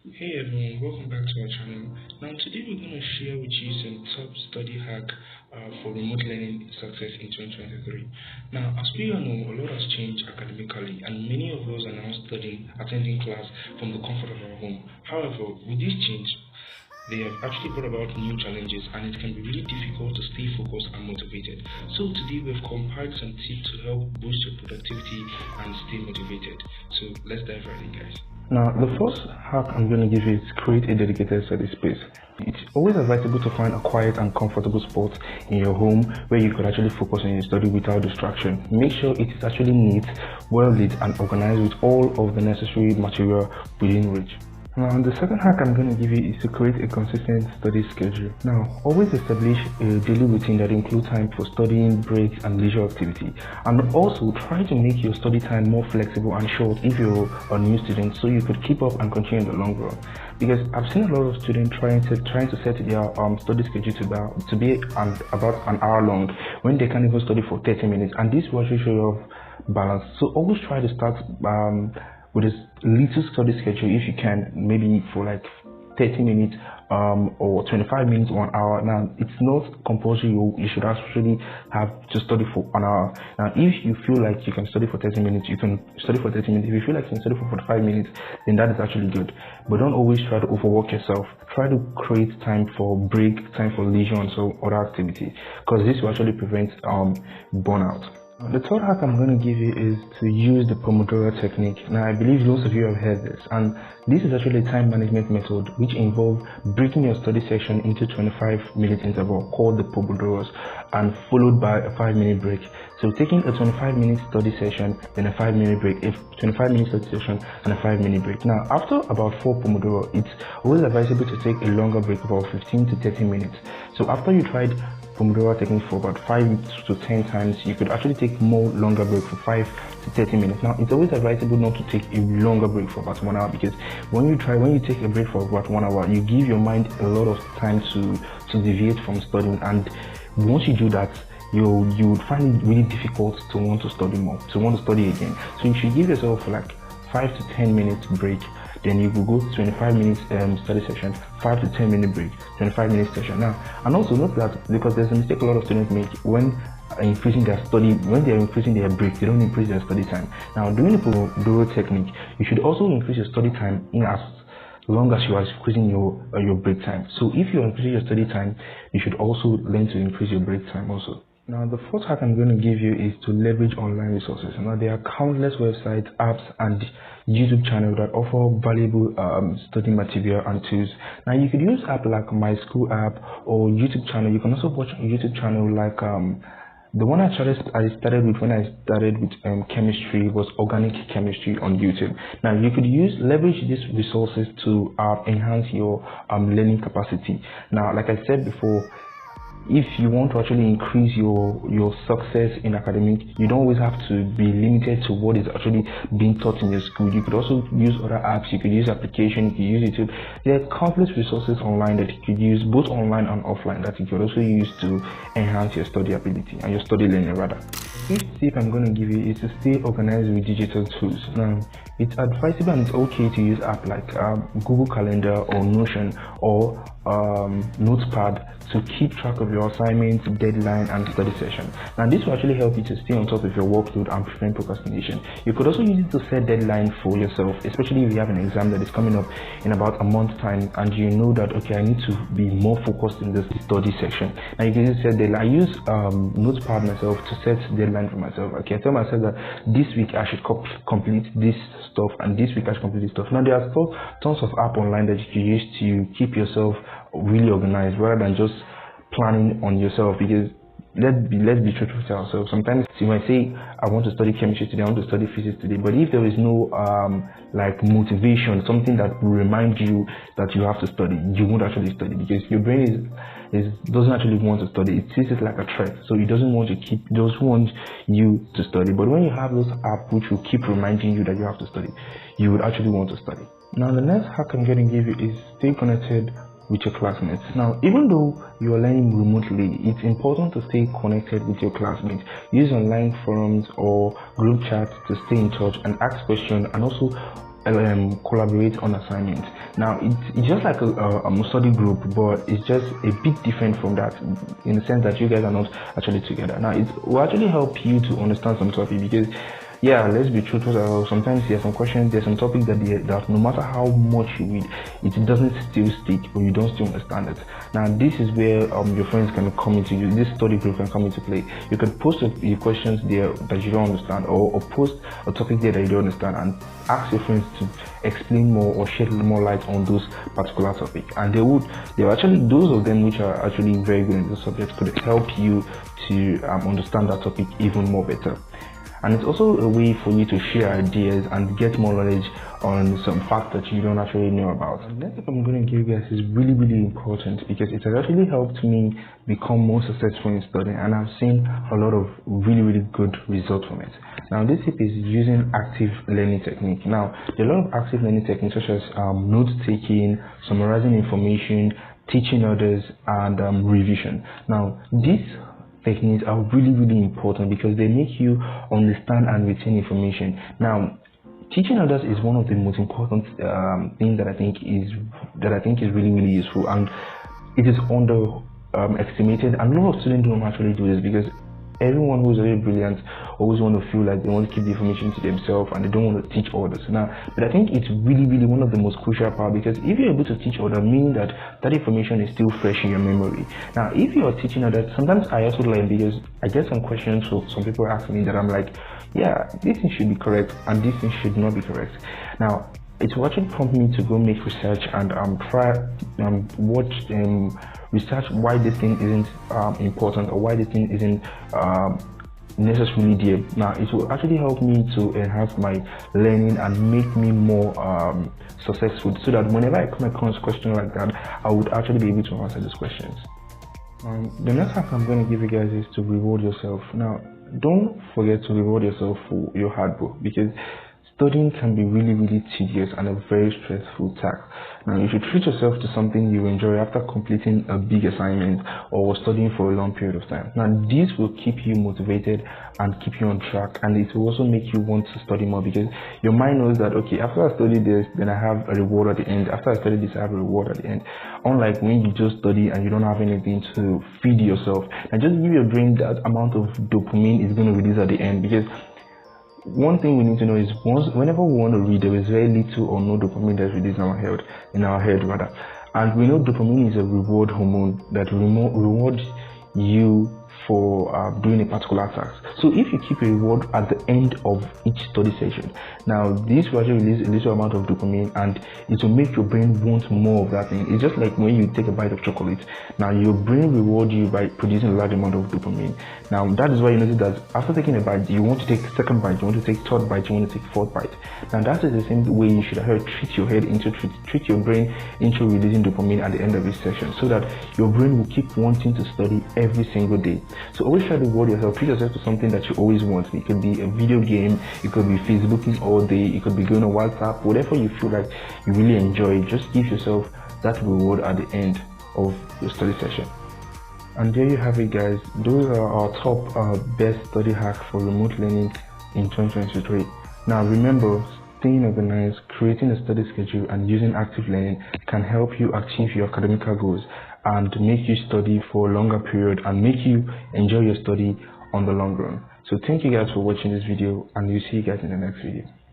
Hey everyone, welcome back to our channel. Now today we're going to share with you some top study hack for remote learning success in 2023. Now as we all know, a lot has changed academically and many of us are now attending class from the comfort of our home. However, with this change, they have actually brought about new challenges and it can be really difficult to stay focused and motivated. So today we've compiled some tips to help boost your productivity and stay motivated. So let's dive right in, guys. Now, the first hack I'm going to give you is create a dedicated study space. It's always advisable to find a quiet and comfortable spot in your home where you could actually focus on your study without distraction. Make sure it is actually neat, well lit and organized with all of the necessary material within reach. Now, the second hack I'm going to give you is to create a consistent study schedule. Now, always establish a daily routine that includes time for studying, breaks, and leisure activity. And also try to make your study time more flexible and short if you're a new student, so you could keep up and continue in the long run. Because I've seen a lot of students trying to set their study schedule to be about an hour long when they can't even study for 30 minutes, and this will actually show you off balance. So always try to start with a little study schedule if you can, maybe for like 30 minutes or 25 minutes or an hour. Now, it's not compulsory you should actually have to study for an hour. Now, if you feel like you can study for 30 minutes, you can study for 30 minutes. If you feel like you can study for 45 minutes, then that is actually good. But don't always try to overwork yourself. Try to create time for break, time for leisure and so other activities, because this will actually prevent burnout. The third hack I'm going to give you is to use the Pomodoro Technique. Now, I believe lots of you have heard this, and this is actually a time management method which involves breaking your study session into 25-minute interval called the Pomodoros and followed by a 5-minute break. So taking a 25-minute study session, then a 5-minute break, a 25-minute study session and a 5-minute break. Now, after about 4 Pomodoro, it's always advisable to take a longer break, about 15 to 30 minutes. So after you tried Pomodoro Technique for about 5 to 10 times, you could actually take more longer break for 5 to 30 minutes. Now, it's always advisable not to take a longer break for about 1 hour, because when you take a break for about 1 hour, you give your mind a lot of time to deviate from studying, and once you do that, you would find it really difficult to want to study more, to want to study again. So you should give yourself like 5 to 10 minutes break. Then you will go to 25 minutes study session, 5 to 10 minute break, 25 minutes session. Now, and also note that, because there's a mistake a lot of students make when increasing their study, when they're increasing their break, they don't increase their study time. Now, doing the Pomodoro Technique, you should also increase your study time in as long as you are increasing your break time. So if you're increasing your study time, you should also learn to increase your break time also. Now, the fourth hack I'm going to give you is to leverage online resources. Now, there are countless websites, apps, and YouTube channels that offer valuable study material and tools. Now, you could use app like My School app or YouTube channel. You can also watch a YouTube channel like the one I started with chemistry was organic chemistry on YouTube. Now, you could leverage these resources to enhance your learning capacity. Now, like I said before, if you want to actually increase your success in academic, you don't always have to be limited to what is actually being taught in your school. You could also use other apps, you could use application, you could use YouTube. There are countless resources online that you could use, both online and offline, that you could also use to enhance your study ability and your study learning rather. The fifth tip I'm going to give you is to stay organized with digital tools. Now, it's advisable and it's okay to use apps like Google Calendar or Notion or Notepad to keep track of your assignments, deadline, and study session. Now, this will actually help you to stay on top of your workload and prevent procrastination. You could also use it to set deadline for yourself, especially if you have an exam that is coming up in about a month's time and you know that, okay, I need to be more focused in this study section. Now, you can just set deadline. I use Notepad myself to set deadline for myself. Okay, I tell myself that this week I should complete this stuff and this week I should complete this stuff. Now, there are tons of apps online that you can use to keep yourself really organized rather than just planning on yourself, because let's be truthful to ourselves. Sometimes you might say, I want to study chemistry today, I want to study physics today, but if there is no like motivation, something that will remind you that you have to study, you won't actually study, because your brain doesn't actually want to study. It sees it like a threat, so it doesn't want you to study. But when you have those apps which will keep reminding you that you have to study, you would actually want to study. Now, the next hack I'm going to give you is stay connected with your classmates. Now, even though you are learning remotely, it's important to stay connected with your classmates. Use online forums or group chats to stay in touch and ask questions, and also collaborate on assignments. Now it's just like a study group, but it's just a bit different from that in the sense that you guys are not actually together. Now it will actually help you to understand some topic, because yeah, let's be truthful, sometimes there's some questions, there's some topic that no matter how much you read, it doesn't still stick, or you don't still understand it. Now this is where your friends can come into you, this study group can come into play. You can post your questions there that you don't understand, or post a topic there that you don't understand, and ask your friends to explain more or shed more light on those particular topic, and they actually, those of them which are actually very good in the subject could help you to understand that topic even more better. And it's also a way for you to share ideas and get more knowledge on some facts that you don't actually know about. And the next tip I'm going to give you guys is really, really important, because it has actually helped me become more successful in studying, and I've seen a lot of really, really good results from it. Now this tip is using active learning technique. Now there are a lot of active learning techniques such as note taking, summarizing information, teaching others, and revision. Now these techniques are really, really important because they make you understand and retain information. Now teaching others is one of the most important things that I think is really, really useful, and it is underestimated, and a lot of students don't actually do this, because everyone who is very brilliant always want to feel like they want to keep the information to themselves and they don't want to teach others. Now, but I think it's really, really one of the most crucial part, because if you're able to teach others, meaning that information is still fresh in your memory. Now, if you're teaching others, sometimes I also learn, because I get some questions, so some people ask me that I'm like, yeah, this thing should be correct and this thing should not be correct. Now, it will actually prompt me to go make research and research why this thing isn't important, or why this thing isn't necessarily there. Now it will actually help me to enhance my learning and make me more successful, so that whenever I come across a question like that, I would actually be able to answer these questions. The next hack I'm going to give you guys is to reward yourself. Now don't forget to reward yourself for your hard work, because studying can be really, really tedious and a very stressful task. Now, you should treat yourself to something you enjoy after completing a big assignment or studying for a long period of time. Now, this will keep you motivated and keep you on track, and it will also make you want to study more, because your mind knows that, okay, after I study this, then I have a reward at the end. After I study this, I have a reward at the end. Unlike when you just study and you don't have anything to feed yourself, and just give your brain that amount of dopamine is going to release at the end, because one thing we need to know is whenever we want to read, there is very little or no dopamine that's released in our head rather. And we know dopamine is a reward hormone that rewards you for doing a particular task. So if you keep a reward at the end of each study session, now this will actually release a little amount of dopamine, and it will make your brain want more of that thing. It's just like when you take a bite of chocolate. Now your brain rewards you by producing a large amount of dopamine. Now that is why you notice that after taking a bite, you want to take second bite, you want to take third bite, you want to take fourth bite. Now that is the same way you should treat your head into treat your brain into releasing dopamine at the end of each session, so that your brain will keep wanting to study every single day. So always try to reward yourself. Treat yourself to something that you always want. It could be a video game, it could be Facebooking all day, it could be going on WhatsApp, whatever you feel like you really enjoy. Just give yourself that reward at the end of your study session. And there you have it, guys. Those are our top best study hacks for remote learning in 2023. Now remember, staying organized, creating a study schedule, and using active learning can help you achieve your academic goals and make you study for a longer period and make you enjoy your study on the long run. So thank you guys for watching this video, and we'll see you guys in the next video.